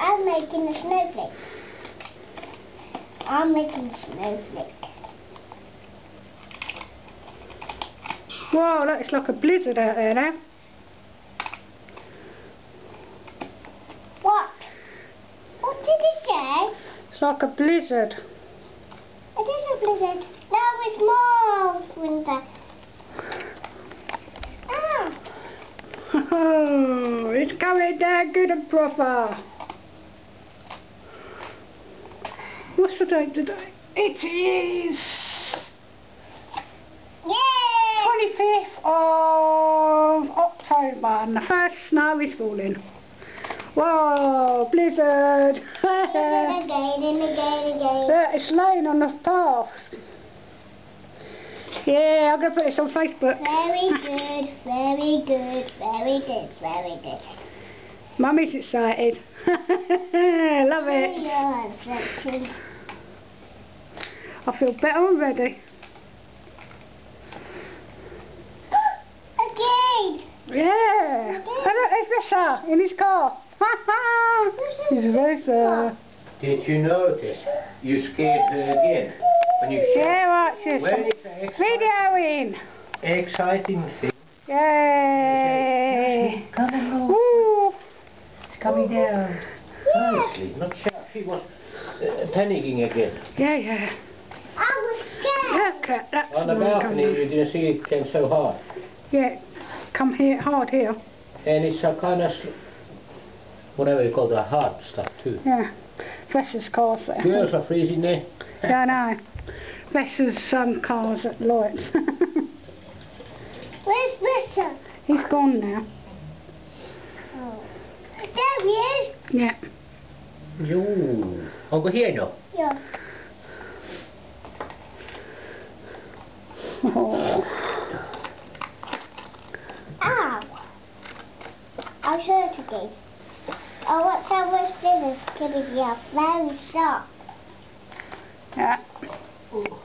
I'm making a snowflake. I'm making a snowflake. Wow, looks like a blizzard out there now. What? What did he say? It's like a blizzard. It is a blizzard. No, it's more winter. Ah. Oh, it's coming down good and proper. What's the date today? It is Yay! 25th of October and the first snow is falling. Whoa, blizzard! Again. Yeah, it's laying on the path. Yeah, I'm going to put this on Facebook. Very good, very good, very good, very good. Mummy's excited. Love it. I feel better already. Again! Yeah. And look, there's Visser in his car. He's Visser. Did you notice you scared her again? When you Yeah, right, sis. when it's Videoing. exciting thing. Yay. Come on, Woo. it's coming down. Nicely, not sharp. She was panicking again. Yeah. I was scared. Look at that. On the balcony, you didn't see it came so hard. Yeah, come here, hard here. And it's a kind of, whatever you call the hard stuff too. Yeah. Vesser's car's there. Girls are freezing there. Yeah, I know. Vesser's car's at Lloyd's. Where's Visser? He's gone now. Oh. There he is. Yeah. Joo. Onko hieno? Yeah. Oh. Ow. I hurt again. Oh, what's that with scissors? Kitty, yeah, very sharp. Yeah. Oh.